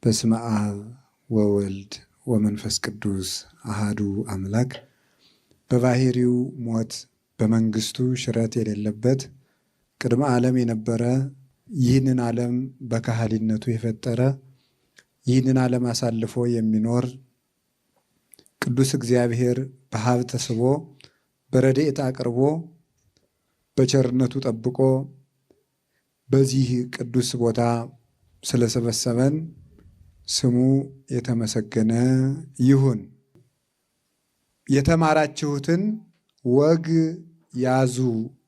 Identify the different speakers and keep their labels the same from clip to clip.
Speaker 1: በስመ አብ ወወልድ ወመንፈስ ቅዱስ አሃዱ አምላክ። በባህሪው ሞት በመንግስቱ ሽረት የሌለበት ቅድመ ዓለም የነበረ ይህንን ዓለም በካህሊነቱ የፈጠረ ይህንን ዓለም አሳልፎ የሚኖር ቅዱስ እግዚአብሔር በሀብት ተስቦ በረድኤት አቅርቦ በቸርነቱ ጠብቆ በዚህ ቅዱስ ቦታ ስለሰበሰበን ስሙ የተመሰገነ ይሁን። የተማራችሁትን ወግ ያዙ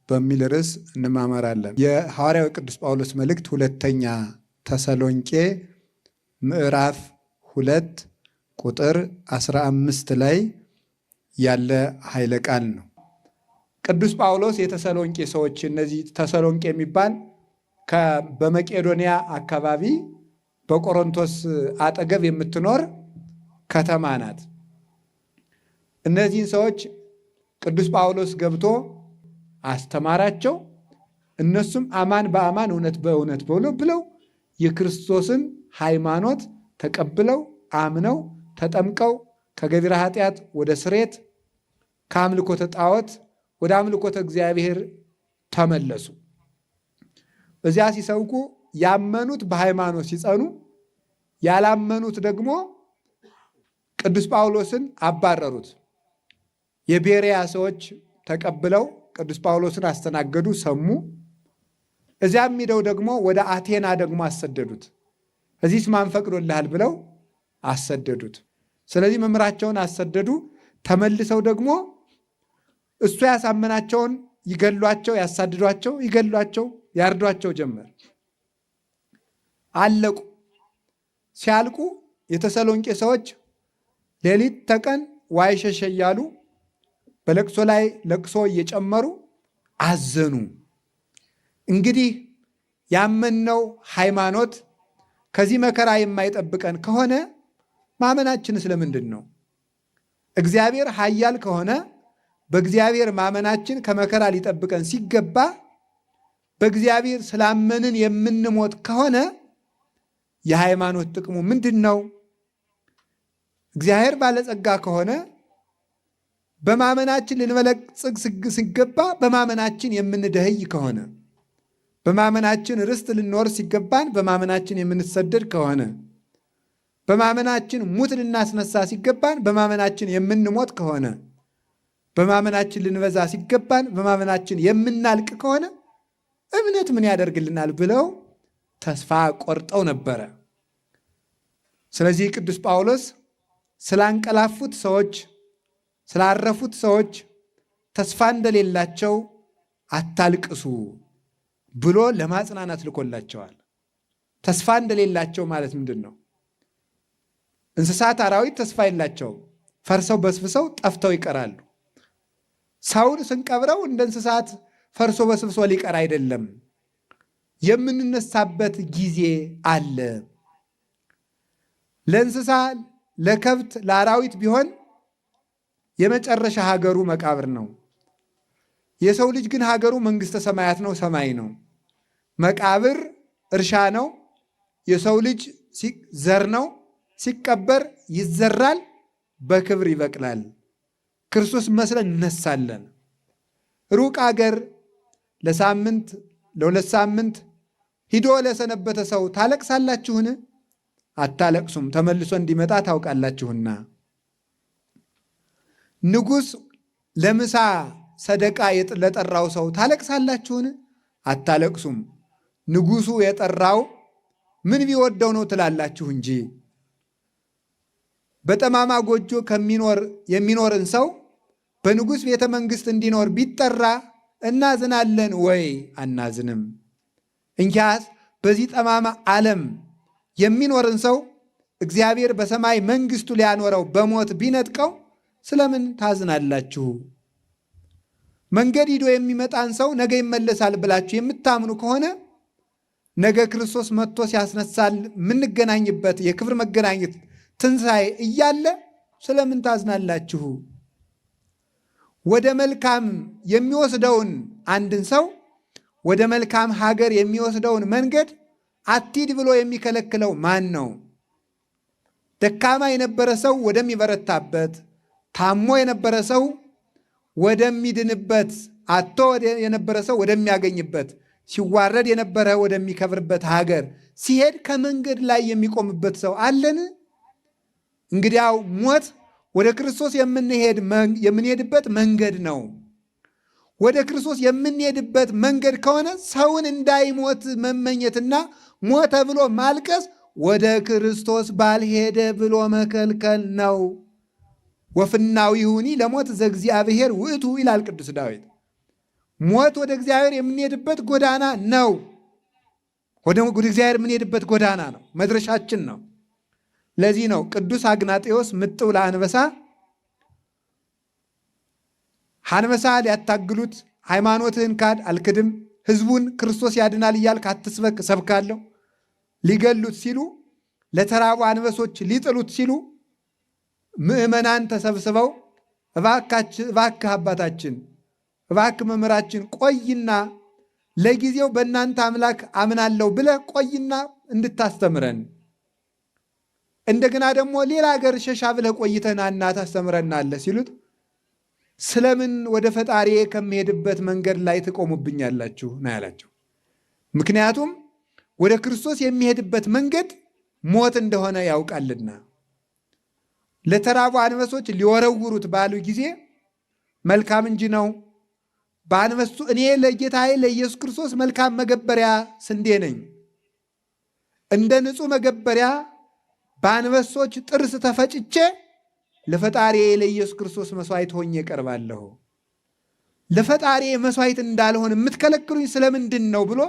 Speaker 1: በሚል ርዕስ እንማማራለን። የሐዋርያው ቅዱስ ጳውሎስ መልእክት ሁለተኛ ተሰሎንቄ ምዕራፍ 2 ቁጥር 15 ላይ ያለ ኃይለ ቃል ነው። ቅዱስ ጳውሎስ የተሰሎንቄ ሰዎች፣ እነዚህ ተሰሎንቄ የሚባል በመቄዶንያ አካባቢ በቆሮንቶስ አጠገብ የምትኖር ከተማ ናት። እነዚህን ሰዎች ቅዱስ ጳውሎስ ገብቶ አስተማራቸው። እነሱም አማን በአማን እውነት በእውነት ብለው የክርስቶስን ሃይማኖት ተቀብለው አምነው ተጠምቀው ከገቢረ ኃጢአት ወደ ስሬት ከአምልኮተ ጣዖት ወደ አምልኮተ እግዚአብሔር ተመለሱ። በዚያ ሲሰብኩ ያመኑት በሃይማኖት ሲጸኑ፣ ያላመኑት ደግሞ ቅዱስ ጳውሎስን አባረሩት። የቤርያ ሰዎች ተቀብለው ቅዱስ ጳውሎስን አስተናገዱ፣ ሰሙ። እዚያም ሄደው ደግሞ ወደ አቴና ደግሞ አሰደዱት። እዚህስ ማን ፈቅዶልሃል ብለው አሰደዱት። ስለዚህ መምህራቸውን አሰደዱ። ተመልሰው ደግሞ እሱ ያሳመናቸውን ይገሏቸው፣ ያሳድዷቸው፣ ይገሏቸው፣ ያርዷቸው ጀመር። አለቁ። ሲያልቁ የተሰሎንቄ ሰዎች ሌሊት ተቀን ዋይ ሸሸ እያሉ በለቅሶ ላይ ለቅሶ እየጨመሩ አዘኑ። እንግዲህ ያመንነው ሃይማኖት ከዚህ መከራ የማይጠብቀን ከሆነ ማመናችን ስለምንድን ነው? እግዚአብሔር ኃያል ከሆነ በእግዚአብሔር ማመናችን ከመከራ ሊጠብቀን ሲገባ በእግዚአብሔር ስላመንን የምንሞት ከሆነ የሃይማኖት ጥቅሙ ምንድን ነው? እግዚአብሔር ባለጸጋ ከሆነ በማመናችን ልንበለጽግ ሲገባ በማመናችን የምንደህይ ከሆነ፣ በማመናችን ርስት ልንወርስ ሲገባን በማመናችን የምንሰደድ ከሆነ፣ በማመናችን ሙት ልናስነሳ ሲገባን በማመናችን የምንሞት ከሆነ፣ በማመናችን ልንበዛ ሲገባን በማመናችን የምናልቅ ከሆነ እምነት ምን ያደርግልናል ብለው ተስፋ ቆርጠው ነበረ። ስለዚህ ቅዱስ ጳውሎስ ስላንቀላፉት ሰዎች፣ ስላረፉት ሰዎች ተስፋ እንደሌላቸው አታልቅሱ ብሎ ለማጽናናት ልኮላቸዋል። ተስፋ እንደሌላቸው ማለት ምንድን ነው? እንስሳት፣ አራዊት ተስፋ የላቸውም። ፈርሰው በስብሰው ጠፍተው ይቀራሉ። ሰውን ስንቀብረው እንደ እንስሳት ፈርሶ በስብሶ ሊቀር አይደለም። የምንነሳበት ጊዜ አለ። ለእንስሳ፣ ለከብት፣ ለአራዊት ቢሆን የመጨረሻ ሀገሩ መቃብር ነው። የሰው ልጅ ግን ሀገሩ መንግሥተ ሰማያት ነው፣ ሰማይ ነው። መቃብር እርሻ ነው። የሰው ልጅ ዘር ነው። ሲቀበር ይዘራል፣ በክብር ይበቅላል። ክርስቶስ መስለን እነሳለን። ሩቅ አገር ለሳምንት ለሁለት ሳምንት ሂዶ ለሰነበተ ሰው ታለቅሳላችሁን? አታለቅሱም፣ ተመልሶ እንዲመጣ ታውቃላችሁና። ንጉሥ ለምሳ ሰደቃ ለጠራው ሰው ታለቅሳላችሁን? አታለቅሱም፣ ንጉሡ የጠራው ምን ቢወደው ነው ትላላችሁ እንጂ። በጠማማ ጎጆ የሚኖርን ሰው በንጉሥ ቤተ መንግሥት እንዲኖር ቢጠራ እናዝናለን ወይ? አናዝንም። እንኪያስ በዚህ ጠማማ ዓለም የሚኖርን ሰው እግዚአብሔር በሰማይ መንግሥቱ ሊያኖረው በሞት ቢነጥቀው ስለምን ታዝናላችሁ? መንገድ ሂዶ የሚመጣን ሰው ነገ ይመለሳል ብላችሁ የምታምኑ ከሆነ ነገ ክርስቶስ መጥቶ ሲያስነሳል የምንገናኝበት የክብር መገናኘት ትንሣኤ እያለ ስለምን ታዝናላችሁ? ወደ መልካም የሚወስደውን አንድን ሰው ወደ መልካም ሀገር የሚወስደውን መንገድ አትሂድ ብሎ የሚከለክለው ማን ነው? ደካማ የነበረ ሰው ወደሚበረታበት፣ ታሞ የነበረ ሰው ወደሚድንበት፣ አጥቶ የነበረ ሰው ወደሚያገኝበት፣ ሲዋረድ የነበረ ወደሚከብርበት ሀገር ሲሄድ ከመንገድ ላይ የሚቆምበት ሰው አለን? እንግዲያው ሞት ወደ ክርስቶስ የምንሄድበት መንገድ ነው። ወደ ክርስቶስ የምንሄድበት መንገድ ከሆነ ሰውን እንዳይሞት መመኘትና ሞተ ብሎ ማልቀስ ወደ ክርስቶስ ባልሄደ ብሎ መከልከል ነው። ወፍናዊሁኒ ለሞት ዘእግዚአብሔር ውእቱ ይላል ቅዱስ ዳዊት። ሞት ወደ እግዚአብሔር የምንሄድበት ጎዳና ነው። ወደ እግዚአብሔር የምንሄድበት ጎዳና ነው፣ መድረሻችን ነው። ለዚህ ነው ቅዱስ አግናጤዎስ ምጥው ለአንበሳ አንበሳ ሊያታግሉት ሃይማኖትህን ካድ አልክድም፣ ህዝቡን ክርስቶስ ያድናል እያልክ አትስበክ ሰብካለሁ፣ ሊገሉት ሲሉ ለተራቡ አንበሶች ሊጥሉት ሲሉ ምዕመናን ተሰብስበው እባክህ አባታችን፣ እባክህ መምህራችን ቆይና ለጊዜው በእናንተ አምላክ አምናለሁ ብለህ ቆይና እንድታስተምረን፣ እንደገና ደግሞ ሌላ ሀገር ሸሻ ብለህ ቆይተናና ታስተምረናለህ ሲሉት ስለምን ወደ ፈጣሪ ከሚሄድበት መንገድ ላይ ትቆሙብኛላችሁ ነው ያላቸው። ምክንያቱም ወደ ክርስቶስ የሚሄድበት መንገድ ሞት እንደሆነ ያውቃልና። ለተራቡ አንበሶች ሊወረውሩት ባሉ ጊዜ መልካም እንጂ ነው በአንበሱ እኔ ለጌታዬ ለኢየሱስ ክርስቶስ መልካም መገበሪያ ስንዴ ነኝ፣ እንደ ንጹሕ መገበሪያ በአንበሶች ጥርስ ተፈጭቼ ለፈጣሪ ለኢየሱስ ክርስቶስ መስዋዕት ሆኜ እቀርባለሁ። ለፈጣሪ መስዋዕት እንዳልሆን የምትከለክሉኝ ስለምንድን ነው ብሎ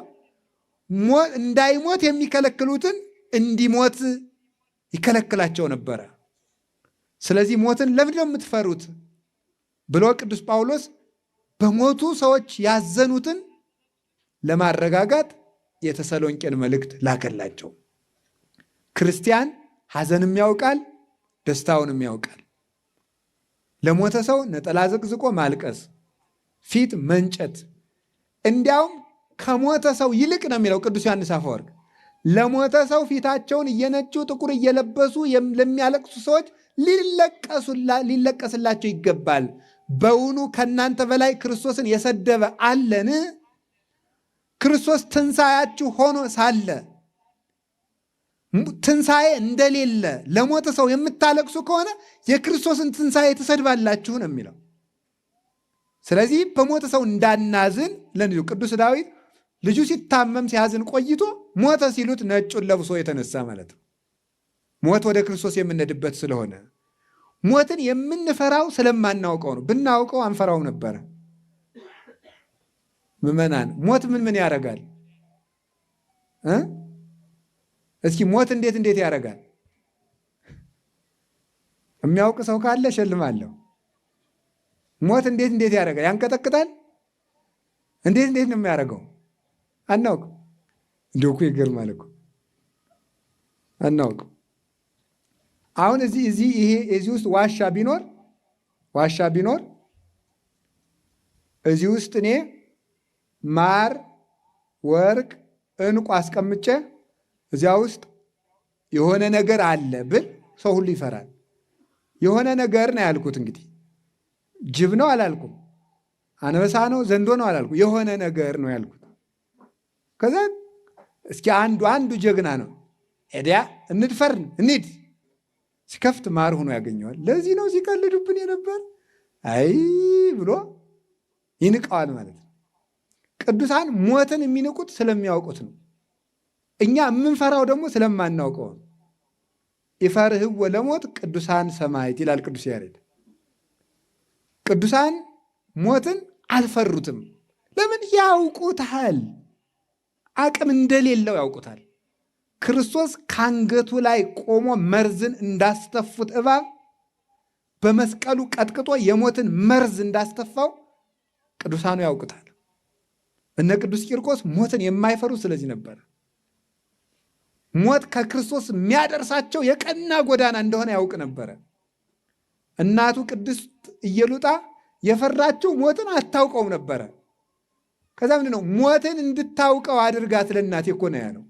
Speaker 1: እንዳይሞት የሚከለክሉትን እንዲሞት ይከለክላቸው ነበረ። ስለዚህ ሞትን ለምንድን ነው የምትፈሩት ብሎ ቅዱስ ጳውሎስ በሞቱ ሰዎች ያዘኑትን ለማረጋጋት የተሰሎንቄን መልእክት ላከላቸው። ክርስቲያን ሐዘንም ያውቃል፣ ደስታውንም ያውቃል። ለሞተ ሰው ነጠላ ዘቅዝቆ ማልቀስ፣ ፊት መንጨት፣ እንዲያውም ከሞተ ሰው ይልቅ ነው የሚለው ቅዱስ ዮሐንስ አፈወርቅ። ለሞተ ሰው ፊታቸውን እየነጩ ጥቁር እየለበሱ ለሚያለቅሱ ሰዎች ሊለቀስላቸው ይገባል። በውኑ ከእናንተ በላይ ክርስቶስን የሰደበ አለን? ክርስቶስ ትንሣኤያችሁ ሆኖ ሳለ ትንሣኤ እንደሌለ ለሞተ ሰው የምታለቅሱ ከሆነ የክርስቶስን ትንሣኤ ትሰድባላችሁ ነው የሚለው። ስለዚህ በሞተ ሰው እንዳናዝን ለልጁ ቅዱስ ዳዊት ልጁ ሲታመም ሲያዝን ቆይቶ ሞተ ሲሉት ነጩን ለብሶ የተነሳ ማለት ነው። ሞት ወደ ክርስቶስ የምንሄድበት ስለሆነ ሞትን የምንፈራው ስለማናውቀው ነው። ብናውቀው አንፈራው ነበረ። ምዕመናን ሞት ምን ያደርጋል? እስኪ ሞት እንዴት ያደርጋል? የሚያውቅ ሰው ካለ እሸልማለሁ። ሞት እንዴት ያደርጋል? ያንቀጠቅጣል? እንዴት ነው የሚያደርገው? አናውቅም። እንደው እኮ ይገርማል እኮ አናውቅም። አሁን እዚህ ውስጥ ዋሻ ቢኖር እዚህ ውስጥ እኔ ማር፣ ወርቅ፣ ዕንቁ አስቀምጬ እዚያ ውስጥ የሆነ ነገር አለ ብል ሰው ሁሉ ይፈራል። የሆነ ነገር ነው ያልኩት። እንግዲህ ጅብ ነው አላልኩም፣ አንበሳ ነው ዘንዶ ነው አላልኩም። የሆነ ነገር ነው ያልኩት። ከዛ እስኪ አንዱ ጀግና ነው ኤዲያ እንድፈርን እንሂድ ሲከፍት ማር ሆኖ ያገኘዋል። ለዚህ ነው ሲቀልዱብን የነበር አይ ብሎ ይንቀዋል ማለት ነው። ቅዱሳን ሞትን የሚንቁት ስለሚያውቁት ነው። እኛ የምንፈራው ደግሞ ስለማናውቀው ነው። ይፈርህዎ ለሞት ቅዱሳን ሰማዕት ይላል ቅዱስ ያሬድ። ቅዱሳን ሞትን አልፈሩትም። ለምን? ያውቁታል። አቅም እንደሌለው ያውቁታል። ክርስቶስ ከአንገቱ ላይ ቆሞ መርዝን እንዳስተፉት እባብ በመስቀሉ ቀጥቅጦ የሞትን መርዝ እንዳስተፋው ቅዱሳኑ ያውቁታል። እነ ቅዱስ ቂርቆስ ሞትን የማይፈሩ ስለዚህ ነበር። ሞት ከክርስቶስ የሚያደርሳቸው የቀና ጎዳና እንደሆነ ያውቅ ነበረ። እናቱ ቅድስት ኢየሉጣ የፈራችው ሞትን አታውቀውም ነበረ። ከዛ ምንድን ነው ሞትን እንድታውቀው አድርጋት ለእናቴ እኮ ነው ያለው።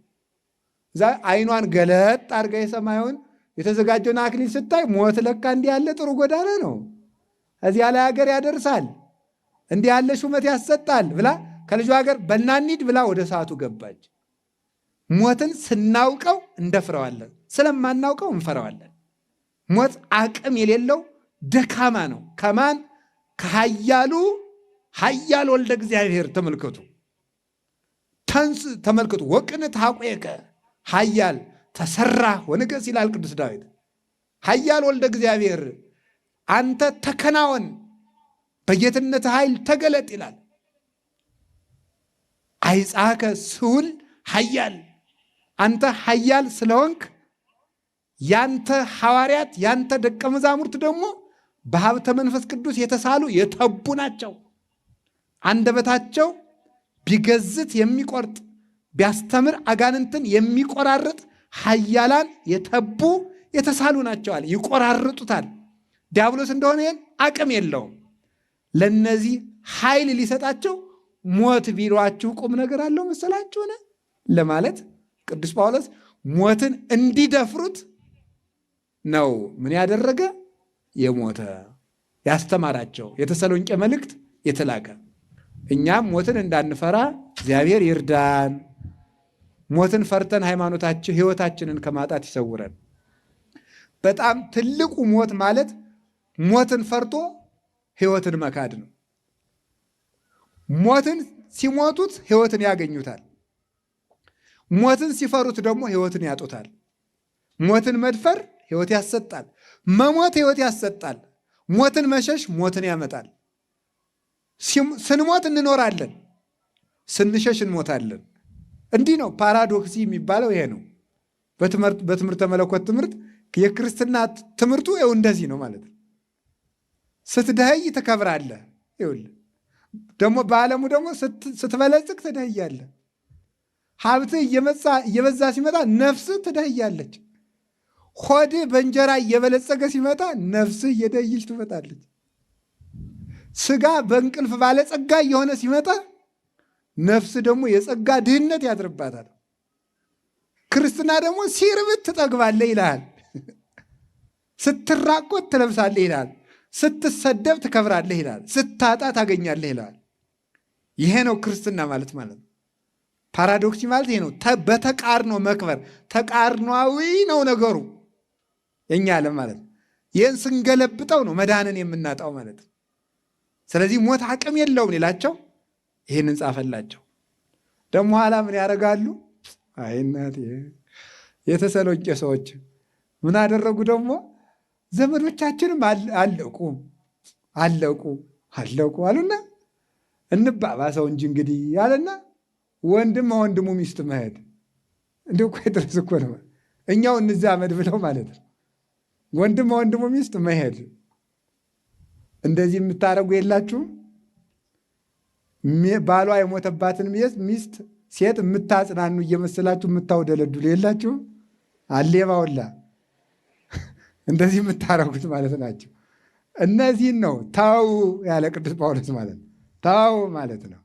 Speaker 1: እዛ አይኗን ገለጥ አድርጋ የሰማዩን የተዘጋጀውን አክሊል ስታይ ሞት ለካ እንዲህ ያለ ጥሩ ጎዳና ነው፣ እዚያ ላይ ሀገር ያደርሳል፣ እንዲህ ያለ ሹመት ያሰጣል ብላ ከልጇ ሀገር በናኒድ ብላ ወደ ሰዓቱ ገባች። ሞትን ስናውቀው እንደፍረዋለን፣ ስለማናውቀው እንፈራዋለን። ሞት አቅም የሌለው ደካማ ነው። ከማን? ከኃያሉ ኃያል ወልደ እግዚአብሔር ተመልከቱ። ተንስ ተመልከቱ። ወቅንት ሐቆከ ኃያል ተሰራ ወንገሥ ይላል ቅዱስ ዳዊት። ኃያል ወልደ እግዚአብሔር አንተ ተከናወን፣ በጌትነት ኃይል ተገለጥ ይላል። አይጻከ ስሁል ኃያል፣ አንተ ኃያል ስለሆንክ ያንተ ሐዋርያት ያንተ ደቀ መዛሙርት ደግሞ በሀብተ መንፈስ ቅዱስ የተሳሉ የተቡ ናቸው። አንደበታቸው ቢገዝት የሚቆርጥ ቢያስተምር አጋንንትን የሚቆራርጥ ኃያላን የተቡ የተሳሉ ናቸዋል። ይቆራርጡታል። ዲያብሎስ እንደሆነ ይህን አቅም የለውም። ለነዚህ ኃይል ሊሰጣቸው ሞት ቢሏችሁ ቁም ነገር አለው መሰላችሁን ለማለት ቅዱስ ጳውሎስ ሞትን እንዲደፍሩት ነው ምን ያደረገ የሞተ ያስተማራቸው የተሰሎንቄ መልእክት የተላከ። እኛም ሞትን እንዳንፈራ እግዚአብሔር ይርዳን። ሞትን ፈርተን ሃይማኖታችን ሕይወታችንን ከማጣት ይሰውረን። በጣም ትልቁ ሞት ማለት ሞትን ፈርቶ ሕይወትን መካድ ነው። ሞትን ሲሞቱት ሕይወትን ያገኙታል። ሞትን ሲፈሩት ደግሞ ሕይወትን ያጡታል። ሞትን መድፈር ሕይወት ያሰጣል። መሞት ሕይወት ያሰጣል። ሞትን መሸሽ ሞትን ያመጣል። ስንሞት እንኖራለን፣ ስንሸሽ እንሞታለን። እንዲህ ነው ፓራዶክሲ የሚባለው ይሄ ነው። በትምህርተ መለኮት ትምህርት የክርስትና ትምህርቱ ይኸው እንደዚህ ነው ማለት ነው። ስትደኸይ ትከብራለህ። ይኸውልህ ደግሞ በዓለሙ ደግሞ ስትበለጽግ ትደኸያለህ። ሀብትህ እየበዛ ሲመጣ ነፍስህ ትደኸያለች። ሆድህ በእንጀራ እየበለጸገ ሲመጣ ነፍስህ እየደኸየች ትመጣለች። ስጋ በእንቅልፍ ባለጸጋ እየሆነ ሲመጣ ነፍስ ደግሞ የጸጋ ድህነት ያድርባታል። ክርስትና ደግሞ ሲርብት ትጠግባለህ ይልሃል። ስትራቆት ትለብሳለህ ይልሃል። ስትሰደብ ትከብራለህ ይልሃል። ስታጣ ታገኛለህ ይልሃል። ይሄ ነው ክርስትና ማለት ነው። ፓራዶክሲ ማለት ይሄ ነው። በተቃርኖ መክበር ተቃርኗዊ ነው ነገሩ የኛ ዓለም ማለት ነው። ይህን ስንገለብጠው ነው መዳንን የምናጣው ማለት ነው። ስለዚህ ሞት አቅም የለውም ሌላቸው ይህንን ጻፈላቸው። ደግሞ ኋላ ምን ያደርጋሉ? አይናት የተሰሎንቄ ሰዎች ምን አደረጉ? ደግሞ ዘመዶቻችንም አለቁ አሉና እንባባሰው እንጂ እንግዲህ ያለና ወንድም ወንድሙ ሚስት መሄድ እንዲሁ እኮ ድረስ እኮ ነው። እኛው እንዛመድ ብለው ማለት ነው። ወንድም ወንድሙ ሚስት መሄድ እንደዚህ የምታረጉ የላችሁም? ባሏ የሞተባትን ሚስት ሴት የምታጽናኑ እየመሰላችሁ የምታውደለድሉ የላችሁም? አሌባውላ እንደዚህ የምታረጉት ማለት ናቸው። እነዚህን ነው ታው ያለ ቅዱስ ጳውሎስ ማለት ነው። ታው ማለት ነው።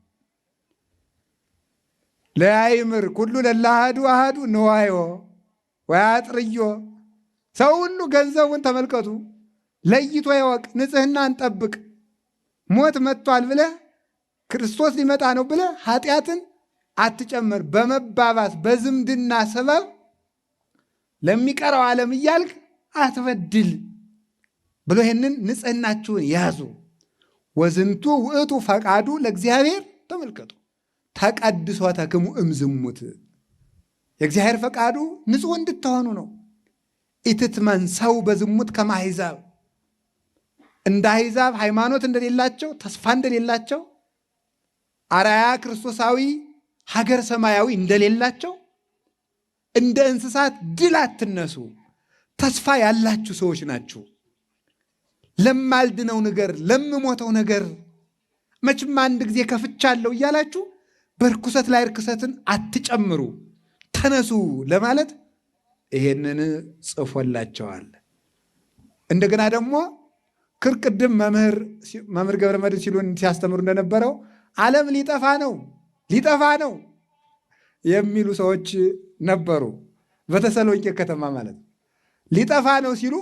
Speaker 1: ለያይምር ኩሉ ለላሃዱ አሃዱ ንዋዮ ወያጥርዮ። ሰው ሁሉ ገንዘቡን ተመልከቱ ለይቶ ይወቅ፣ ንጽህናን ጠብቅ። ሞት መጥቷል ብለህ ክርስቶስ ሊመጣ ነው ብለህ ኃጢአትን አትጨምር። በመባባስ በዝምድና ሰበብ ለሚቀረው ዓለም እያልክ አትበድል ብሎ ይህንን ንጽህናችሁን ያዙ። ወዝንቱ ውእቱ ፈቃዱ ለእግዚአብሔር። ተመልከቱ ተቀድሶተክሙ እምዝሙት። የእግዚአብሔር ፈቃዱ ንጹሕ እንድትሆኑ ነው። ኢትትመንሰው በዝሙት ከመ አሕዛብ። እንደ አሕዛብ ሃይማኖት እንደሌላቸው ተስፋ እንደሌላቸው አርአያ ክርስቶሳዊ ሀገር ሰማያዊ እንደሌላቸው እንደ እንስሳት ድል አትነሱ። ተስፋ ያላችሁ ሰዎች ናችሁ። ለማልድነው ነገር ለምሞተው ነገር መቼም አንድ ጊዜ ከፍቻለሁ እያላችሁ በርኩሰት ላይ ርኩሰትን አትጨምሩ። ተነሱ ለማለት ይሄንን ጽፎላቸዋል። እንደገና ደግሞ ቅድም መምህር ገብረ መድኅን ሲሉን ሲያስተምሩ እንደነበረው ዓለም ሊጠፋ ነው የሚሉ ሰዎች ነበሩ በተሰሎንቄ ከተማ ማለት ነው። ሊጠፋ ነው ሲሉ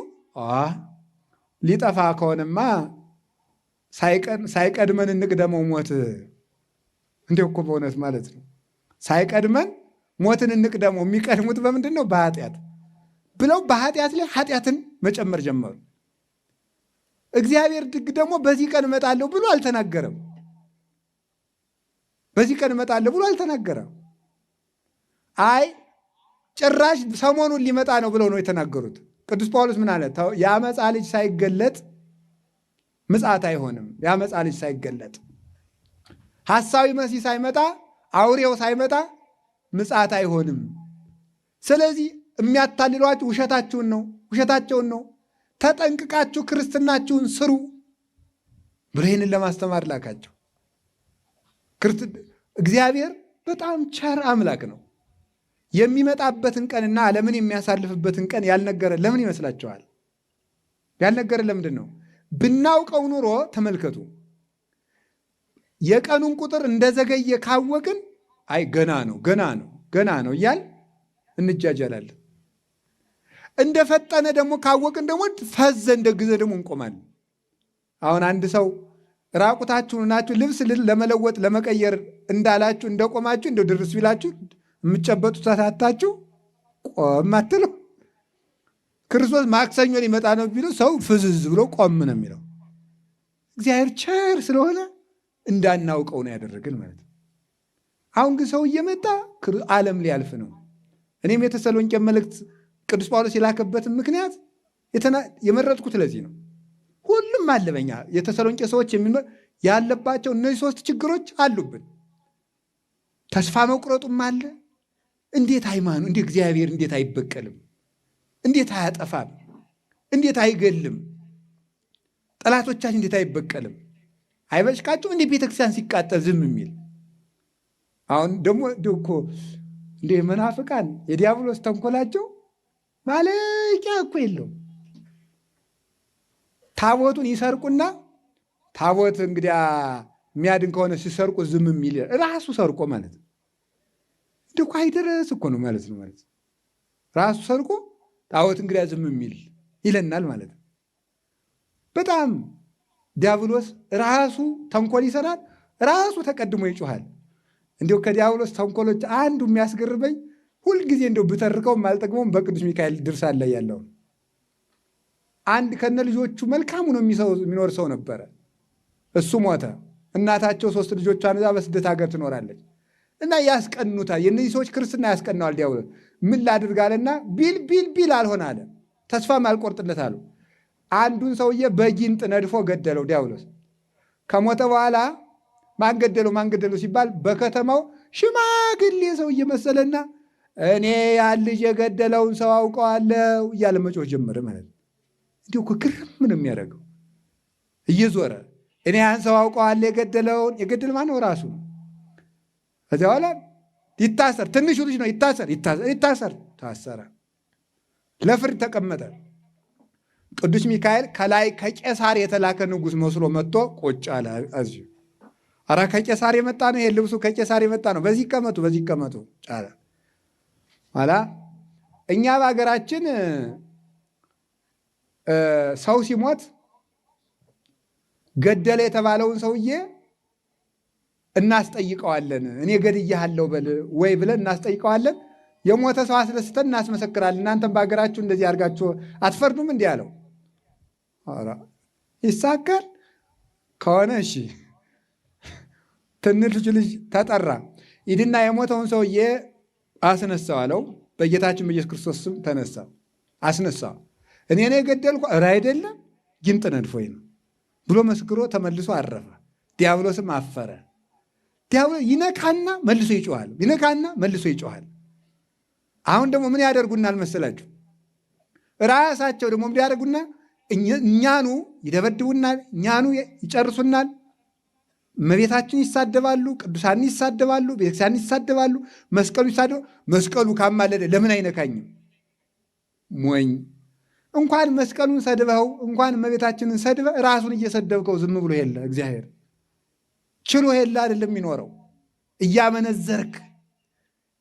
Speaker 1: ሊጠፋ ከሆነማ ሳይቀድመን እንቅደመው ሞት። እንዲሁ እኮ በእውነት ማለት ነው። ሳይቀድመን ሞትን እንቅደመው። የሚቀድሙት በምንድን ነው? በኃጢአት ብለው በኃጢአት ላይ ኃጢአትን መጨመር ጀመሩ። እግዚአብሔር ድግ ደግሞ በዚህ ቀን እመጣለሁ ብሎ አልተናገረም። በዚህ ቀን እመጣለሁ ብሎ አልተናገረም። አይ ጭራሽ ሰሞኑን ሊመጣ ነው ብለው ነው የተናገሩት። ቅዱስ ጳውሎስ ምን አለ? የአመፃ ልጅ ሳይገለጥ ምጽአት አይሆንም። የአመፃ ልጅ ሳይገለጥ ሐሳዊ መሲህ ሳይመጣ አውሬው ሳይመጣ ምጽአት አይሆንም። ስለዚህ የሚያታልሏችሁ ውሸታቸውን ነው። ተጠንቅቃችሁ ክርስትናችሁን ስሩ ብሎ ይህንን ለማስተማር ላካቸው። እግዚአብሔር በጣም ቸር አምላክ ነው። የሚመጣበትን ቀንና ዓለምን የሚያሳልፍበትን ቀን ያልነገረን ለምን ይመስላችኋል? ያልነገረን ለምንድን ነው? ብናውቀው ኑሮ ተመልከቱ፣ የቀኑን ቁጥር እንደዘገየ ካወቅን አይ ገና ነው እያል እንጃጃላለን። እንደፈጠነ ደግሞ ካወቅን ደግሞ ፈዘ እንደግዘ ደግሞ እንቆማለን። አሁን አንድ ሰው ራቁታችሁን ናችሁ ልብስ ለመለወጥ ለመቀየር እንዳላችሁ እንደቆማችሁ እንደው ድርስ ቢላችሁ የምትጨበጡት ታታችሁ ቆም አትለው። ክርስቶስ ማክሰኞ ሊመጣ ነው ቢሉ ሰው ፍዝዝ ብሎ ቆም ነው የሚለው። እግዚአብሔር ቸር ስለሆነ እንዳናውቀው ነው ያደረግን ማለት ነው። አሁን ግን ሰው እየመጣ ዓለም ሊያልፍ ነው። እኔም የተሰሎንቄ መልእክት ቅዱስ ጳውሎስ የላከበትን ምክንያት የመረጥኩት ለዚህ ነው። ሁሉም አለበኛ የተሰሎንቄ ሰዎች ያለባቸው እነዚህ 3 ችግሮች አሉብን። ተስፋ መቁረጡም አለ። እንዴት ሃይማኖት እንዴት እግዚአብሔር እንዴት አይበቀልም? እንዴት አያጠፋም? እንዴት አይገልም? ጠላቶቻችን እንዴት አይበቀልም? አይበሽቃችሁም? እንዴት ቤተክርስቲያን ሲቃጠል ዝም የሚል? አሁን ደግሞ እኮ እንደ መናፍቃን የዲያብሎስ ተንኮላቸው ማለቂያ እኮ የለውም። ታቦቱን ይሰርቁና ታቦት እንግዲያ የሚያድን ከሆነ ሲሰርቁ ዝም የሚል ራሱ ሰርቆ ማለት ነው። እንደ እኮ አይደረስ እኮ ነው ማለት ነው። ራሱ ሰርቆ ታቦት እንግዲያ ዝም የሚል ይለናል ማለት ነው። በጣም ዲያብሎስ ራሱ ተንኮል ይሰራል፣ ራሱ ተቀድሞ ይጮሃል። እንዲሁ ከዲያብሎስ ተንኮሎች አንዱ የሚያስገርመኝ ሁልጊዜ እንደው ብተርከውም አልጠቅመውም በቅዱስ ሚካኤል ድርሳን ላይ ያለው አንድ ከነ ልጆቹ መልካሙ ነው የሚኖር ሰው ነበረ። እሱ ሞተ። እናታቸው 3 ልጆቿን እዛ በስደት ሀገር ትኖራለች እና ያስቀኑታል። የእነዚህ ሰዎች ክርስትና ያስቀናዋል ዲያብሎስ። ምን ላድርጋለና ቢል አልሆን አለ። ተስፋም አልቆርጥለት አሉ። አንዱን ሰውዬ በጊንጥ ነድፎ ገደለው ዲያብሎስ። ከሞተ በኋላ ማን ገደለው ሲባል በከተማው ሽማግሌ ሰውዬ መሰለና እኔ ያን ልጅ የገደለውን ሰው አውቀዋለሁ እያለ መጮህ ጀመረ ማለት ነው። እንዲሁ እኮ ግርም ነው የሚያደርገው። እየዞረ እኔ ያን ሰው አውቀዋለሁ የገደል ማነው? ራሱ ነው። ከዚያ በኋላ ይታሰር፣ ትንሹ ልጅ ነው። ይታሰር ታሰረ። ለፍርድ ተቀመጠ። ቅዱስ ሚካኤል ከላይ ከቄሳር የተላከ ንጉሥ መስሎ መጥቶ ቁጭ አለ። እዚሁ ኧረ ከቄሳር የመጣ ነው፣ ይሄ ልብሱ ከቄሳር የመጣ ነው፣ በዚህ ይቀመጡ ጫለ። ኋላ እኛ በሀገራችን ሰው ሲሞት ገደለ የተባለውን ሰውዬ እናስጠይቀዋለን። እኔ ገድያለሁ በል ወይ ብለን እናስጠይቀዋለን። የሞተ ሰው አስደስተን እናስመሰክራለን። እናንተም በሀገራችሁ እንደዚህ አድርጋችሁ አትፈርዱም? እንዲህ አለው። ይሳካል ከሆነ እሺ። ትንሹ ልጅ ተጠራ። ሂድና የሞተውን ሰውዬ አስነሳው አለው። በጌታችን በኢየሱስ ክርስቶስ ስም ተነሳ፣ አስነሳ። እኔ ነው የገደልኩ? ኧረ አይደለም ጊንጥ ነድፎኝ ነው ብሎ መስክሮ ተመልሶ አረፈ። ዲያብሎስም አፈረ። ዲያብሎስ ይነካና መልሶ ይጮሃል። አሁን ደግሞ ምን ያደርጉናል መሰላችሁ? ራሳቸው ደግሞ ምን ያደርጉና እኛኑ ይደበድቡናል፣ እኛኑ ይጨርሱናል። እመቤታችን ይሳደባሉ፣ ቅዱሳን ይሳደባሉ፣ ቤተክርስቲያን ይሳደባሉ፣ መስቀሉ ይሳደባሉ። መስቀሉ ካማለደ ለምን አይነካኝም? ሞኝ! እንኳን መስቀሉን ሰድበው እንኳን እመቤታችንን ሰድበ ራሱን እየሰደብከው ዝም ብሎ የለ እግዚአብሔር ችሎ የለ አይደለም የሚኖረው። እያመነዘርክ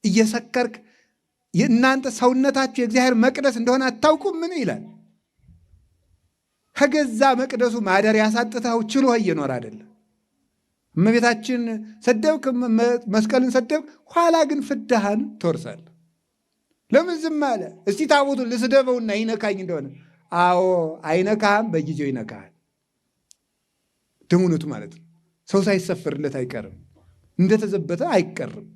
Speaker 1: እየሰከርክ እናንተ ሰውነታችሁ የእግዚአብሔር መቅደስ እንደሆነ አታውቁም? ምን ይላል? ከገዛ መቅደሱ ማደሪያ ያሳጥተው ችሎ እየኖር አይደለም። እመቤታችን ሰደብክ፣ መስቀልን ሰደብክ፣ ኋላ ግን ፍዳህን ትወርሳለህ። ለምን ዝም አለ? እስቲ ታቦቱን ልስደበውና ይነካኝ እንደሆነ። አዎ አይነካህም፣ በጊዜው ይነካሃል። ደሙነቱ ማለት ነው። ሰው ሳይሰፈርለት አይቀርም፣ እንደተዘበተ አይቀርም።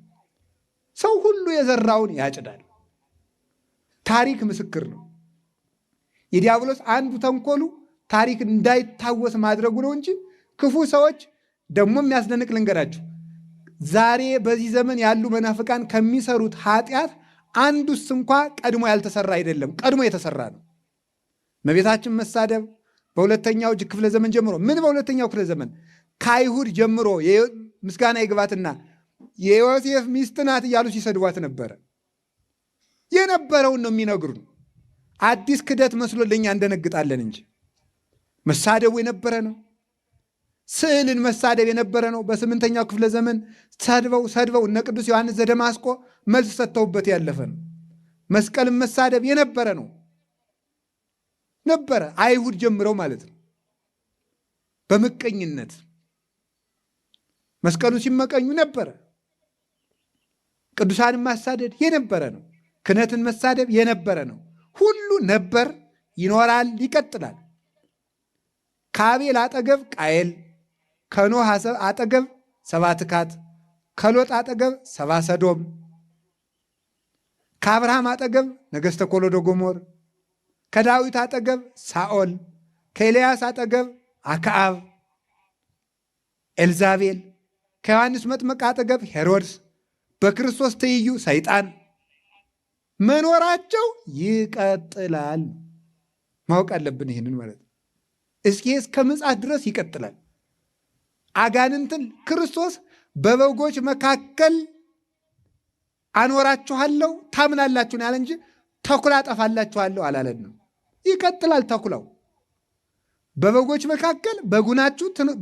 Speaker 1: ሰው ሁሉ የዘራውን ያጭዳል። ታሪክ ምስክር ነው። የዲያብሎስ አንዱ ተንኮሉ ታሪክ እንዳይታወስ ማድረጉ ነው እንጂ ክፉ ሰዎች ደግሞ የሚያስደንቅ ልንገራችሁ። ዛሬ በዚህ ዘመን ያሉ መናፍቃን ከሚሰሩት ኃጢአት አንዱስ እንኳ ቀድሞ ያልተሰራ አይደለም፣ ቀድሞ የተሰራ ነው። እመቤታችን መሳደብ በሁለተኛው ክፍለ ዘመን ጀምሮ በሁለተኛው ክፍለ ዘመን ከአይሁድ ጀምሮ ምስጋና ይግባትና የዮሴፍ ሚስት ናት እያሉ ሲሰድቧት ነበረ። የነበረውን ነው የሚነግሩን። አዲስ ክደት መስሎ ለኛ እንደነግጣለን እንጂ መሳደቡ የነበረ ነው። ስዕልን መሳደብ የነበረ ነው። በ8ኛው ክፍለ ዘመን ሰድበው እነ ቅዱስ ዮሐንስ ዘደማስቆ መልስ ሰጥተውበት ያለፈ ነው። መስቀልን መሳደብ የነበረ ነው ነበረ። አይሁድ ጀምረው ማለት ነው። በምቀኝነት መስቀሉ ሲመቀኙ ነበረ። ቅዱሳንን ማሳደድ የነበረ ነው። ክህነትን መሳደብ የነበረ ነው። ሁሉ ነበር፣ ይኖራል፣ ይቀጥላል። ከአቤል አጠገብ ቃየል፣ ከኖህ አጠገብ 7 ትካት፣ ከሎጥ አጠገብ 7 ሰዶም፣ ከአብርሃም አጠገብ ነገሥተ ኮሎዶ ጎሞር፣ ከዳዊት አጠገብ ሳኦል፣ ከኤልያስ አጠገብ አክዓብ፣ ኤልዛቤል፣ ከዮሐንስ መጥምቅ አጠገብ ሄሮድስ፣ በክርስቶስ ትይዩ ሰይጣን መኖራቸው ይቀጥላል። ማወቅ አለብን ይህንን ማለት ነው። እስከ ምጽአት ድረስ ይቀጥላል። አጋንንትን ክርስቶስ በበጎች መካከል አኖራችኋለሁ ታምናላችሁ ያለ እንጂ ተኩላ አጠፋላችኋለሁ አላለንም። ይቀጥላል ተኩላው። በበጎች መካከል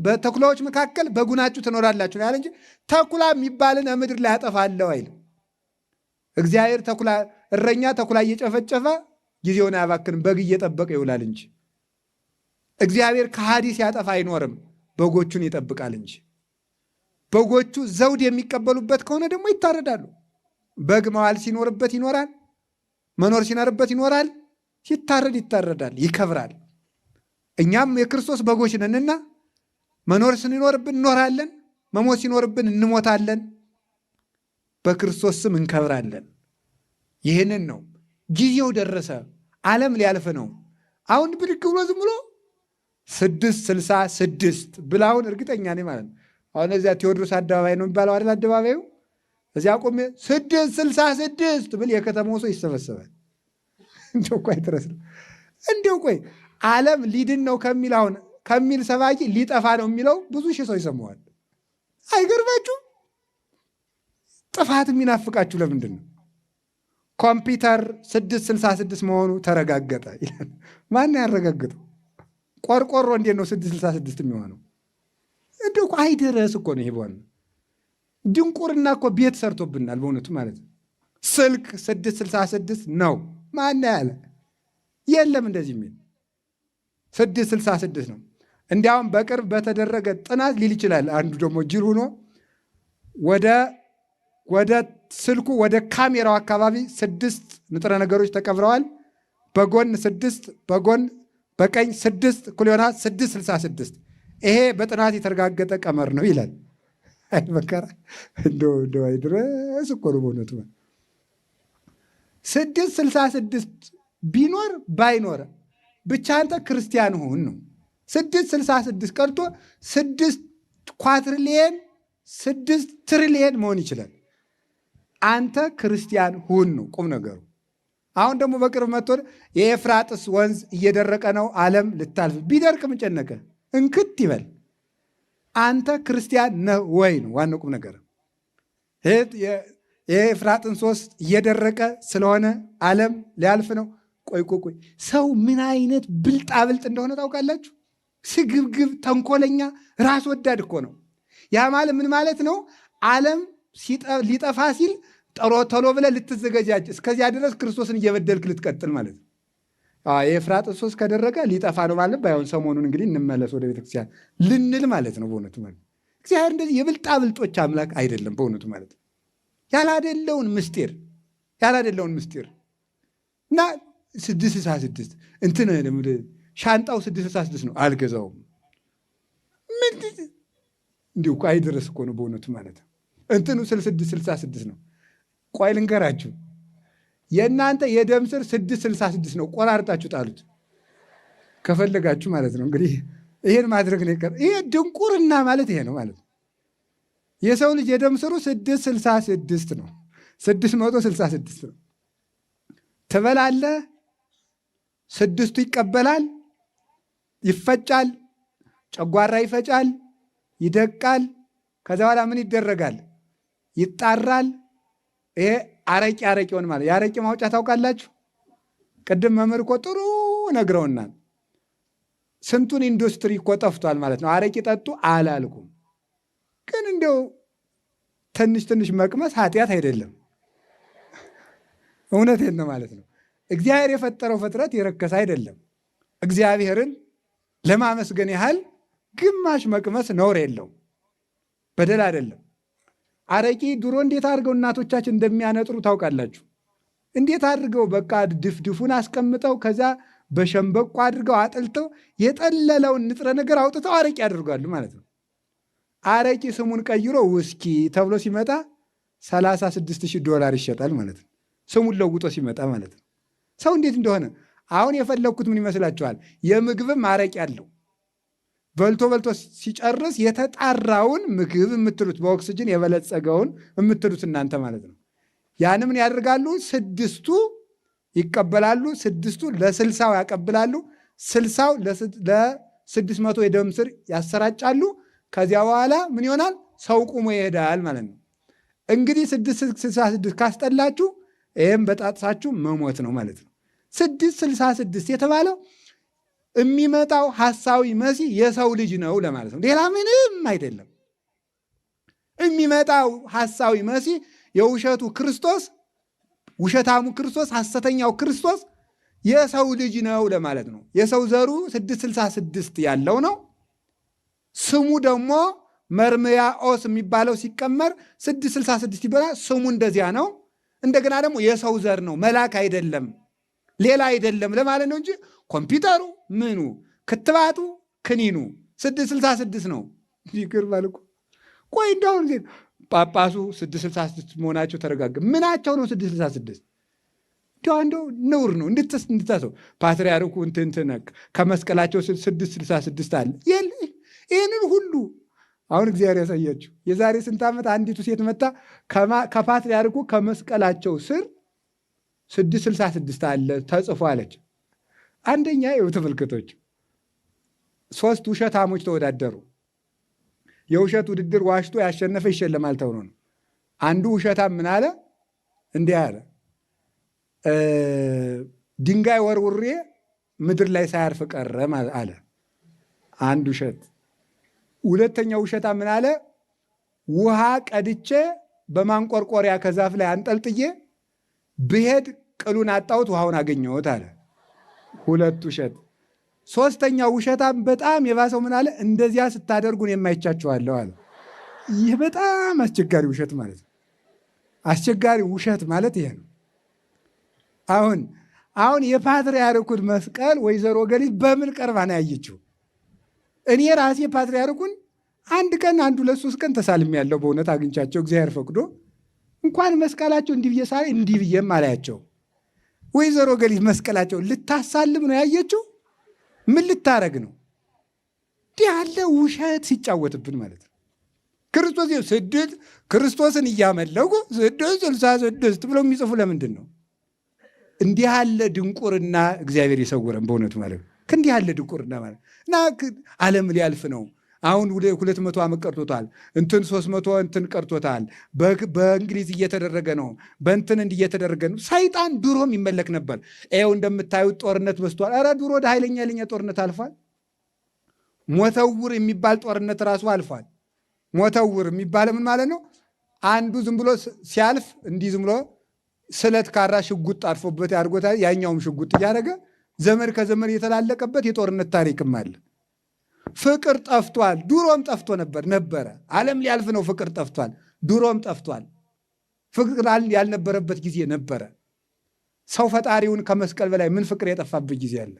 Speaker 1: በተኩላዎች መካከል በጉናችሁ ትኖራላችሁ ያለ እንጂ ተኩላ የሚባልን ምድር ላይ አጠፋለሁ አይልም። እግዚአብሔር እረኛ ተኩላ እየጨፈጨፈ ጊዜውን አያባክንም፣ በግ እየጠበቀ ይውላል እንጂ እግዚአብሔር ከሃዲ ሲያጠፋ አይኖርም፣ በጎቹን ይጠብቃል እንጂ። በጎቹ ዘውድ የሚቀበሉበት ከሆነ ደግሞ ይታረዳሉ። በግ መዋል ሲኖርበት ይኖራል፣ መኖር ሲኖርበት ይኖራል፣ ሲታረድ ይታረዳል፣ ይከብራል። እኛም የክርስቶስ በጎች ነንና መኖር ሲኖርብን እንኖራለን፣ መሞት ሲኖርብን እንሞታለን። በክርስቶስ ስም እንከብራለን። ይህንን ነው። ጊዜው ደረሰ፣ ዓለም ሊያልፍ ነው። አሁን ብድግ ብሎ ዝም ብሎ 666 ብላውን እርግጠኛ ነኝ ማለት ነው። አሁን እዚያ ቴዎድሮስ አደባባይ ነው የሚባለው አይደል? አደባባዩ እዚያ ቆሜ 666 ብል የከተማው ሰው ይሰበሰባል። እንደው ቆይ ድረስ ነው። እንደው ቆይ ዓለም ሊድን ነው ከሚል ሰባኪ ሊጠፋ ነው የሚለው ብዙ ሺህ ሰው ይሰማዋል። አይገርማችሁም? ጥፋት የሚናፍቃችሁ ለምንድን ነው? ኮምፒውተር 666 መሆኑ ተረጋገጠ ይላል። ማን ያረጋግጠው? ቆርቆሮ እንዴት ነው 666 የሚሆነው? እንደው እኮ አይደረስ እኮ ነው። ይሄ በሆነ ድንቁርና እኮ ቤት ሰርቶብናል በእውነቱ ማለት ነው። ስልክ 666 ነው። ማን ያለ? የለም እንደዚህ የሚል 666 ነው። እንዲያውም በቅርብ በተደረገ ጥናት ሊል ይችላል አንዱ ደግሞ ጅል ሆኖ ወደ ስልኩ ወደ ካሜራው አካባቢ 6 ንጥረ ነገሮች ተቀብረዋል። በጎን 6 በቀኝ 6 እኩል ይሆናል 666። ይሄ በጥናት የተረጋገጠ ቀመር ነው ይላል። አይ መከራ እንደው አይድረስ እኮ ነው በእውነቱ። 666 ቢኖር ባይኖር ብቻ አንተ ክርስቲያን ሁን ነው። 666 ቀርቶ 6 ኳትሪሊየን 6 ትሪሊየን መሆን ይችላል። አንተ ክርስቲያን ሁን ነው ቁም ነገሩ። አሁን ደግሞ በቅርብ መጥቶ የኤፍራጥስ ወንዝ እየደረቀ ነው፣ ዓለም ልታልፍ። ቢደርቅ ምን ጨነቀ? እንክት ይበል። አንተ ክርስቲያን ነህ ወይ ነው ዋናው ቁም ነገር። የኤፍራጥስ ወንዝ እየደረቀ ስለሆነ ዓለም ሊያልፍ ነው። ቆይ ሰው ምን አይነት ብልጣብልጥ እንደሆነ ታውቃላችሁ? ስግብግብ፣ ተንኮለኛ፣ ራስ ወዳድ እኮ ነው። ያ ማለት ምን ማለት ነው? ዓለም ሊጠፋ ሲል ቶሎ ብለህ ልትዘገጃጅ፣ እስከዚያ ድረስ ክርስቶስን እየበደልክ ልትቀጥል ማለት ነው። የኤፍራጥስ ወንዝ ከደረቀ ሊጠፋ ነው ማለት ባይሆን ሰሞኑን እንግዲህ እንመለስ ወደ ቤተክርስቲያን ልንል ማለት ነው። በእውነቱ ማለት እግዚአብሔር እንደዚህ የብልጣ ብልጦች አምላክ አይደለም። በእውነቱ ማለት ያላደለውን ምስጢር እና 666 እንትን ሻንጣው 666 ነው። አልገዛውም ምን እንዲሁ እኮ አይደረስ እኮ ነው በእውነቱ ማለት እንትኑ 666 ነው። ቆይ ልንገራችሁ፣ የእናንተ የደም ስር 666 ነው። ቆራርጣችሁ ጣሉት ከፈለጋችሁ ማለት ነው። እንግዲህ ይሄን ማድረግ ነው ይቀር። ይሄ ድንቁርና ማለት ይሄ ነው ማለት ነው። የሰው ልጅ የደም ስሩ 666 ነው። 666 ነው። ትበላለህ፣ ስድስቱ ይቀበላል፣ ይፈጫል፣ ጨጓራ ይፈጫል፣ ይደቃል። ከዛ በኋላ ምን ይደረጋል? ይጣራል። ይሄ አረቂውን ማለት የአረቂ ማውጫ ታውቃላችሁ? ቅድም መምህር እኮ ጥሩ ነግረውናል። ስንቱን ኢንዱስትሪ እኮ ጠፍቷል ማለት ነው። አረቂ ጠጡ አላልኩም፣ ግን እንዲያው ትንሽ መቅመስ ኃጢአት አይደለም። እውነቴን ነው ማለት ነው። እግዚአብሔር የፈጠረው ፍጥረት የረከሰ አይደለም። እግዚአብሔርን ለማመስገን ያህል ግማሽ መቅመስ ነውር የለው፣ በደል አይደለም። አረቂ ድሮ እንዴት አድርገው እናቶቻችን እንደሚያነጥሩ ታውቃላችሁ? እንዴት አድርገው በቃ ድፍድፉን አስቀምጠው ከዛ በሸንበቆ አድርገው አጥልተው የጠለለውን ንጥረ ነገር አውጥተው አረቂ ያደርጋሉ ማለት ነው። አረቂ ስሙን ቀይሮ ውስኪ ተብሎ ሲመጣ $36,000 ይሸጣል ማለት ነው። ስሙን ለውጦ ሲመጣ ማለት ነው። ሰው እንዴት እንደሆነ አሁን የፈለግኩት ምን ይመስላችኋል? የምግብም አረቂ አለው። በልቶ ሲጨርስ የተጣራውን ምግብ የምትሉት በኦክስጅን የበለጸገውን የምትሉት እናንተ ማለት ነው። ያን ምን ያደርጋሉ? 6ቱ ይቀበላሉ፣ 6ቱ ለ60 ያቀብላሉ፣ 60 ለ600 የደም ስር ያሰራጫሉ። ከዚያ በኋላ ምን ይሆናል? ሰው ቁሞ ይሄዳል ማለት ነው። እንግዲህ 666 ካስጠላችሁ ይህም በጣጥሳችሁ መሞት ነው ማለት ነው። 666 የተባለው የሚመጣው ሐሳዊ መሲህ የሰው ልጅ ነው ለማለት ነው። ሌላ ምንም አይደለም። የሚመጣው ሐሳዊ መሲህ የውሸቱ ክርስቶስ፣ ውሸታሙ ክርስቶስ፣ ሐሰተኛው ክርስቶስ የሰው ልጅ ነው ለማለት ነው። የሰው ዘሩ 666 ያለው ነው። ስሙ ደግሞ መርምያኦስ የሚባለው ሲቀመር 666 ይባላል። ስሙ እንደዚያ ነው። እንደገና ደግሞ የሰው ዘር ነው፣ መልአክ አይደለም፣ ሌላ አይደለም ለማለት ነው እንጂ ኮምፒውተሩ ምኑ ክትባቱ ክኒኑ 666 ነው። ይገርማል እኮ። ቆይ እንደውም ጳጳሱ 666 መሆናቸው ተረጋገ። ምናቸው ነው 666? እንደው ነውር ነው እንድታሰው። ፓትርያርኩ እንትን ከመስቀላቸው 666 አለ። ይህንን ሁሉ አሁን እግዚአብሔር ያሳያችሁ። የዛሬ ስንት ዓመት አንዲቱ ሴት መጣ ከፓትርያርኩ ከመስቀላቸው ስር 666 አለ ተጽፎ አለች። አንደኛ ይኸው ተመልከቶች፣ 3 ውሸታሞች ተወዳደሩ። የውሸት ውድድር ዋሽቶ ያሸነፈ ይሸለማል ተብሎ ነው። አንዱ ውሸታም ምን አለ? እንዲህ አለ፣ ድንጋይ ወርውሬ ምድር ላይ ሳያርፍ ቀረ አለ አንድ ውሸት። ሁለተኛው ውሸታም ምን አለ? ውሃ ቀድቼ በማንቆርቆሪያ ከዛፍ ላይ አንጠልጥዬ ብሄድ ቅሉን አጣሁት፣ ውሃውን አገኘሁት አለ። 2 ውሸት። ሶስተኛው ውሸታም በጣም የባሰው ምን አለ? እንደዚያ ስታደርጉን የማይቻችኋለሁ አለ። ይህ በጣም አስቸጋሪ ውሸት ማለት ነው። አስቸጋሪ ውሸት ማለት ይሄ ነው። አሁን የፓትርያርኩን መስቀል ወይዘሮ ገሊት በምን ቀርባ ነው ያየችው? እኔ ራሴ ፓትርያርኩን አንድ ቀን 2-3 ቀን ተሳልም ያለው በእውነት አግኝቻቸው እግዚአብሔር ፈቅዶ እንኳን መስቀላቸው እንዲህ ብዬ ሳይ እንዲህ ብዬም አላያቸው። ወይዘሮ ገሊት መስቀላቸው ልታሳልም ነው ያየችው። ምን ልታረግ ነው? እንዲህ ያለ ውሸት ሲጫወትብን ማለት ነው። ክርስቶስን እያመለኩ 666 ብለው የሚጽፉ ለምንድን ነው? እንዲህ ያለ ድንቁርና እግዚአብሔር ይሰውረን በእውነቱ ማለት ነው። እንዲህ ያለ ድንቁርና ማለት እና ዓለም ሊያልፍ ነው። አሁን 200 ዓመት ቀርቶታል። 300 ቀርቶታል። በእንግሊዝ እየተደረገ ነው። በእንትን እየተደረገ ነው። ሰይጣን ድሮም ይመለክ ነበር። ይኸው እንደምታዩት ጦርነት በዝቷል። ኧረ ድሮ ወደ ኃይለኛ ጦርነት አልፏል። ሞተውር የሚባል ጦርነት ራሱ አልፏል። ሞተውር የሚባል ምን ማለት ነው? አንዱ ዝም ብሎ ሲያልፍ እንዲህ ዝም ብሎ ስለት ካራ ሽጉጥ አርፎበት ያርጎታል። ያኛውም ሽጉጥ እያደረገ ዘመድ ከዘመድ የተላለቀበት የጦርነት ታሪክም አለ። ፍቅር ጠፍቷል። ድሮም ጠፍቶ ነበረ። ዓለም ሊያልፍ ነው። ፍቅር ጠፍቷል። ድሮም ጠፍቷል። ፍቅር ያልነበረበት ጊዜ ነበረ። ሰው ፈጣሪውን ከመስቀል በላይ ምን ፍቅር የጠፋበት ጊዜ አለ?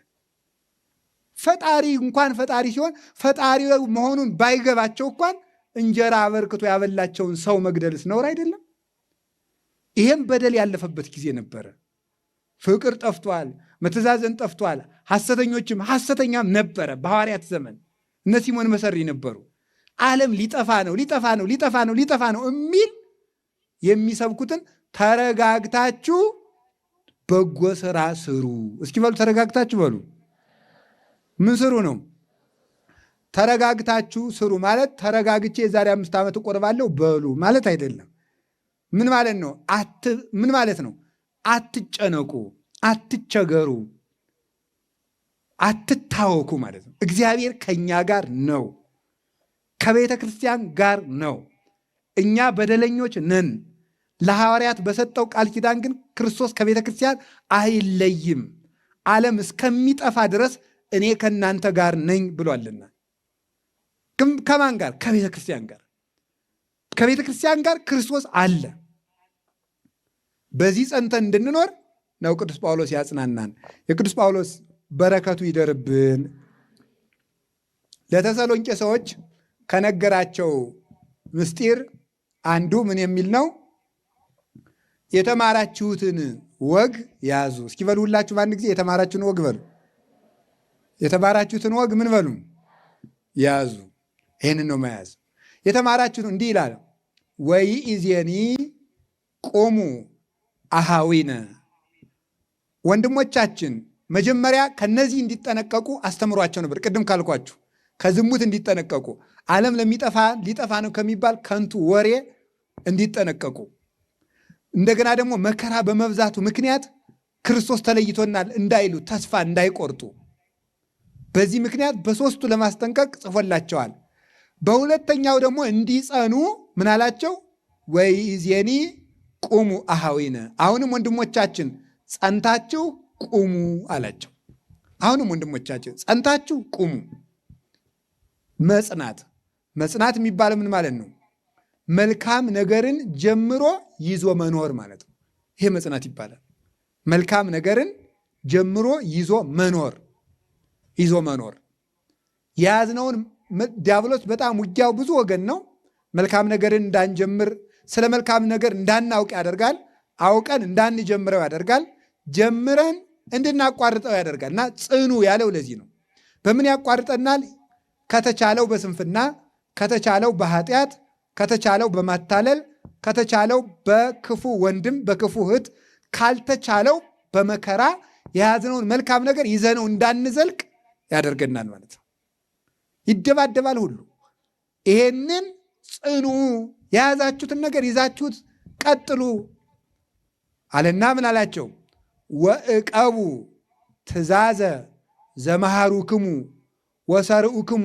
Speaker 1: ፈጣሪ እንኳን ፈጣሪ ሲሆን ፈጣሪ መሆኑን ባይገባቸው እንኳን እንጀራ አበርክቶ ያበላቸውን ሰው መግደልስ ነውር አይደለም? ይሄም በደል ያለፈበት ጊዜ ነበረ። ፍቅር ጠፍቷል። መተዛዘን ጠፍቷል። ሐሰተኛም ነበረ በሐዋርያት ዘመን። እነ ሲሞን መሰሪ ነበሩ። ዓለም ሊጠፋ ነው የሚል የሚሰብኩትን ተረጋግታችሁ በጎ ስራ ስሩ። እስኪ በሉ ተረጋግታችሁ በሉ። ምን ስሩ ነው? ተረጋግታችሁ ስሩ ማለት ተረጋግቼ የዛሬ 5 ዓመት እቆርባለሁ በሉ ማለት አይደለም። ምን ማለት ነው? ምን ማለት ነው? አትጨነቁ፣ አትቸገሩ፣ አትታወኩ ማለት ነው። እግዚአብሔር ከኛ ጋር ነው፣ ከቤተ ክርስቲያን ጋር ነው። እኛ በደለኞች ነን። ለሐዋርያት በሰጠው ቃል ኪዳን ግን ክርስቶስ ከቤተ ክርስቲያን አይለይም፣ ዓለም እስከሚጠፋ ድረስ እኔ ከእናንተ ጋር ነኝ ብሏልና። ከማን ጋር? ከቤተ ክርስቲያን ጋር። ከቤተ ክርስቲያን ጋር ክርስቶስ አለ። በዚህ ጸንተን እንድንኖር ነው ቅዱስ ጳውሎስ ያጽናናን። የቅዱስ ጳውሎስ በረከቱ ይደርብን። ለተሰሎንቄ ሰዎች ከነገራቸው ምስጢር አንዱ ምን የሚል ነው? የተማራችሁትን ወግ ያዙ። እስኪ በሉ ሁላችሁ በአንድ ጊዜ የተማራችሁትን ወግ በሉ። የተማራችሁትን ወግ ምን በሉ? ያዙ። ይህንን ነው መያዝ። የተማራችሁትን እንዲህ ይላል፣ ወይእዜኒ ቁሙ አሃዊነ። ወንድሞቻችን መጀመሪያ ከነዚህ እንዲጠነቀቁ አስተምሯቸው ነበር። ቅድም ካልኳችሁ ከዝሙት እንዲጠነቀቁ፣ ዓለም ሊጠፋ ነው ከሚባል ከንቱ ወሬ እንዲጠነቀቁ፣ እንደገና ደግሞ መከራ በመብዛቱ ምክንያት ክርስቶስ ተለይቶናል እንዳይሉ ተስፋ እንዳይቆርጡ፣ በዚህ ምክንያት በሦስቱ ለማስጠንቀቅ ጽፎላቸዋል። በሁለተኛው ደግሞ እንዲጸኑ ምን አላቸው? ወይእዜኒ ቁሙ አሃዊነ። አሁንም ወንድሞቻችን ጸንታችሁ ቁሙ አላቸው። አሁንም ወንድሞቻችን ጸንታችሁ ቁሙ። መጽናት የሚባለው ምን ማለት ነው? መልካም ነገርን ጀምሮ ይዞ መኖር ማለት ነው። ይሄ መጽናት ይባላል። መልካም ነገርን ጀምሮ ይዞ መኖር የያዝነውን ዲያብሎስ በጣም ውጊያው ብዙ ወገን ነው። መልካም ነገርን እንዳንጀምር፣ ስለ መልካም ነገር እንዳናውቅ ያደርጋል። አውቀን እንዳንጀምረው ያደርጋል። ጀምረን እንድናቋርጠው ያደርጋል። እና ጽኑ ያለው ለዚህ ነው። በምን ያቋርጠናል? ከተቻለው በስንፍና፣ ከተቻለው በኃጢአት፣ ከተቻለው በማታለል፣ ከተቻለው በክፉ ወንድም በክፉ እህት፣ ካልተቻለው በመከራ የያዝነውን መልካም ነገር ይዘነው እንዳንዘልቅ ያደርገናል ማለት ነው። ይደባደባል ሁሉ። ይሄንን ጽኑ፣ የያዛችሁትን ነገር ይዛችሁት ቀጥሉ አለና ምን አላቸው? ወእቀቡ ትእዛዘ ዘመሃሩክሙ ወሰርኡክሙ።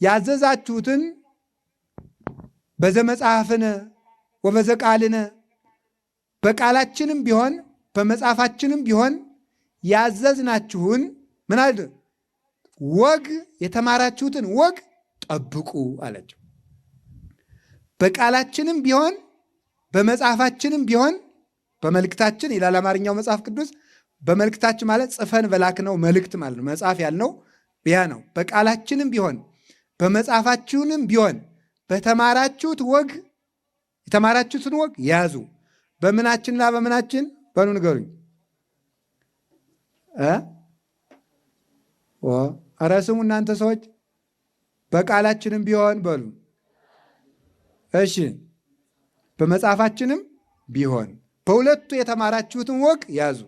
Speaker 1: ያዘዛችሁትን በዘመጽሐፍነ ወበዘቃልነ፣ በቃላችንም ቢሆን በመጽሐፋችንም ቢሆን ያዘዝናችሁን ምን አለ? ወግ፣ የተማራችሁትን ወግ ጠብቁ አላቸው። በቃላችንም ቢሆን በመጽሐፋችንም ቢሆን፣ በመልእክታችን ይላል አማርኛው መጽሐፍ ቅዱስ። በመልእክታችን ማለት ጽፈን በላክነው መልእክት ማለት ነው። መጽሐፍ ያልነው ያ ነው። በቃላችንም ቢሆን በመጽሐፋችሁንም ቢሆን በተማራችሁት ወግ፣ የተማራችሁትን ወግ ያዙ። በምናችንና በምናችን በሉ ንገሩኝ። ኧረ ስሙ እናንተ ሰዎች። በቃላችንም ቢሆን በሉ። እሺ፣ በመጽሐፋችንም ቢሆን በሁለቱ የተማራችሁትን ወግ ያዙ።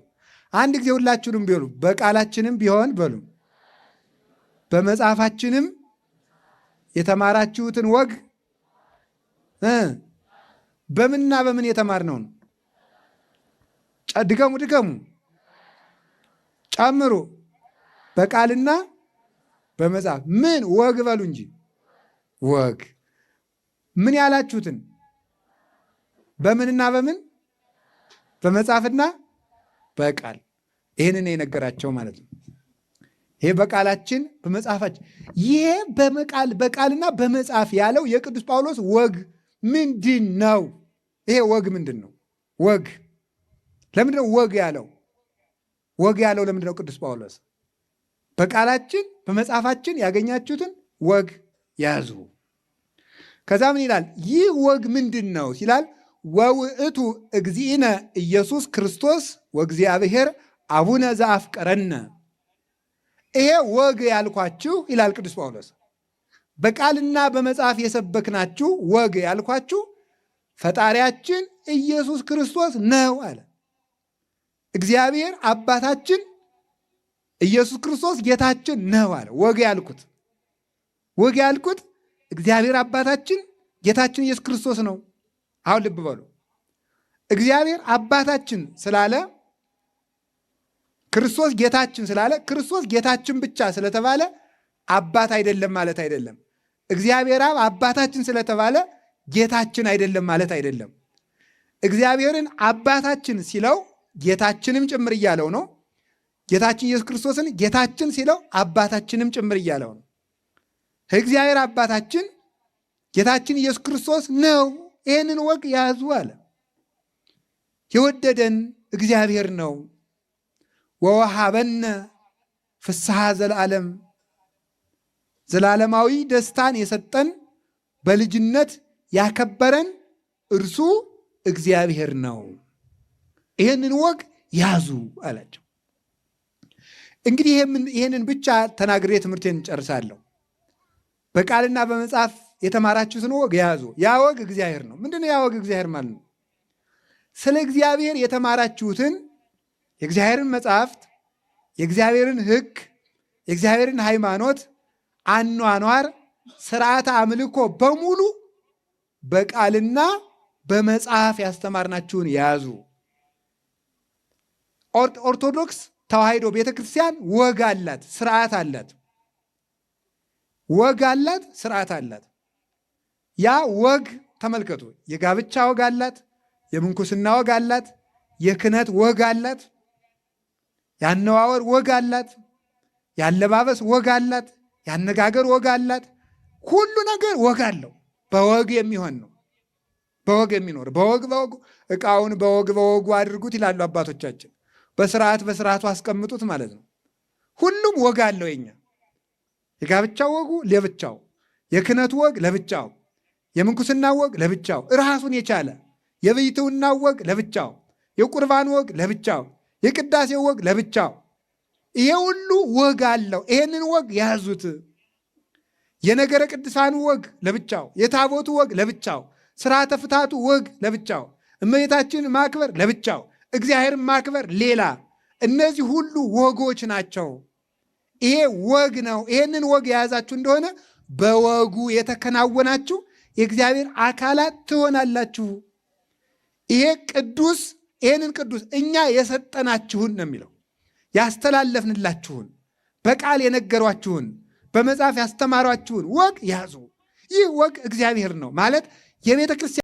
Speaker 1: አንድ ጊዜ ሁላችሁንም ቢሆኑ በቃላችንም ቢሆን በሉ። በመጽሐፋችንም የተማራችሁትን ወግ በምንና በምን የተማርነውን ድገሙ፣ ጨምሩ። በቃልና በመጽሐፍ ምን ወግ በሉ እንጂ ወግ ምን ያላችሁትን በምንና በምን? በመጽሐፍና በቃል። ይህንን የነገራቸው ማለት ነው። ይሄ በቃላችን በመጽሐፋችን። ይሄ በቃልና በመጽሐፍ ያለው የቅዱስ ጳውሎስ ወግ ምንድን ነው? ይሄ ወግ ምንድን ነው? ወግ ለምንድን ነው ወግ ያለው? ወግ ያለው ለምንድን ነው ቅዱስ ጳውሎስ? በቃላችን በመጽሐፋችን ያገኛችሁትን ወግ ያዙ። ከዛ ምን ይላል? ይህ ወግ ምንድን ነው ሲላል ወውእቱ እግዚእነ ኢየሱስ ክርስቶስ ወእግዚአብሔር አቡነ ዘአፍቀረነ። ይሄ ወግ ያልኳችሁ ይላል ቅዱስ ጳውሎስ፣ በቃልና በመጽሐፍ የሰበክናችሁ ወግ ያልኳችሁ ፈጣሪያችን ኢየሱስ ክርስቶስ ነው አለ። እግዚአብሔር አባታችን ኢየሱስ ክርስቶስ ጌታችን ነው አለ። ወግ ያልኩት እግዚአብሔር አባታችን ጌታችን ኢየሱስ ክርስቶስ ነው። አሁን ልብ በሉ። እግዚአብሔር አባታችን ስላለ ክርስቶስ ጌታችን ስላለ ክርስቶስ ጌታችን ብቻ ስለተባለ አባት አይደለም ማለት አይደለም። እግዚአብሔር አብ አባታችን ስለተባለ ጌታችን አይደለም ማለት አይደለም። እግዚአብሔርን አባታችን ሲለው ጌታችንም ጭምር እያለው ነው። ጌታችን ኢየሱስ ክርስቶስን ጌታችን ሲለው አባታችንም ጭምር እያለው ነው። እግዚአብሔር አባታችን ጌታችን ኢየሱስ ክርስቶስ ነው። ይህንን ወግ ያዙ አለ። የወደደን እግዚአብሔር ነው። ወወሃበነ ፍስሐ ዘለዓለም፣ ዘላለማዊ ደስታን የሰጠን በልጅነት ያከበረን እርሱ እግዚአብሔር ነው። ይህንን ወግ ያዙ አላቸው። እንግዲህ ይህንን ብቻ ተናግሬ ትምህርቴን ጨርሳለሁ። በቃልና በመጽሐፍ የተማራችሁትን ወግ ያዙ። ያ ወግ እግዚአብሔር ነው። ምንድነው ያ ወግ? እግዚአብሔር ማለት ነው። ስለ እግዚአብሔር የተማራችሁትን የእግዚአብሔርን መጽሐፍት፣ የእግዚአብሔርን ሕግ፣ የእግዚአብሔርን ሃይማኖት፣ አኗኗር፣ ስርዓተ አምልኮ በሙሉ በቃልና በመጽሐፍ ያስተማርናችሁን ያዙ። ኦርቶዶክስ ተዋሕዶ ቤተክርስቲያን ወግ አላት፣ ስርዓት አላት። ወግ አላት፣ ስርዓት አላት። ያ ወግ ተመልከቱ። የጋብቻ ወግ አላት፣ የምንኩስና ወግ አላት፣ የክህነት ወግ አላት፣ የአነዋወር ወግ አላት፣ የአለባበስ ወግ አላት፣ የአነጋገር ወግ አላት። ሁሉ ነገር ወግ አለው። በወግ የሚሆን ነው። በወግ የሚኖር በወግ ዕቃውን በወጉ አድርጉት ይላሉ አባቶቻችን። በስርዓቱ አስቀምጡት ማለት ነው። ሁሉም ወግ አለው። የኛ የጋብቻው ወጉ ለብቻው፣ የክህነቱ ወግ ለብቻው፣ የምንኩስና ወግ ለብቻው ራሱን የቻለ፣ የብሕትውና ወግ ለብቻው፣ የቁርባን ወግ ለብቻው፣ የቅዳሴው ወግ ለብቻው። ይሄ ሁሉ ወግ አለው። ይሄንን ወግ ያዙት። የነገረ ቅዱሳኑ ወግ ለብቻው፣ የታቦቱ ወግ ለብቻው፣ ስርዓተ ፍታቱ ወግ ለብቻው፣ እመቤታችንን ማክበር ለብቻው፣ እግዚአብሔርን ማክበር ሌላ። እነዚህ ሁሉ ወጎች ናቸው። ይሄ ወግ ነው። ይሄንን ወግ የያዛችሁ እንደሆነ በወጉ የተከናወናችሁ የእግዚአብሔር አካላት ትሆናላችሁ። ይሄንን ቅዱስ እኛ የሰጠናችሁን ነው የሚለው፣ ያስተላለፍንላችሁን፣ በቃል የነገሯችሁን፣ በመጽሐፍ ያስተማሯችሁን ወግ ያዙ። ይህ ወግ እግዚአብሔር ነው ማለት የቤተ ክርስቲያን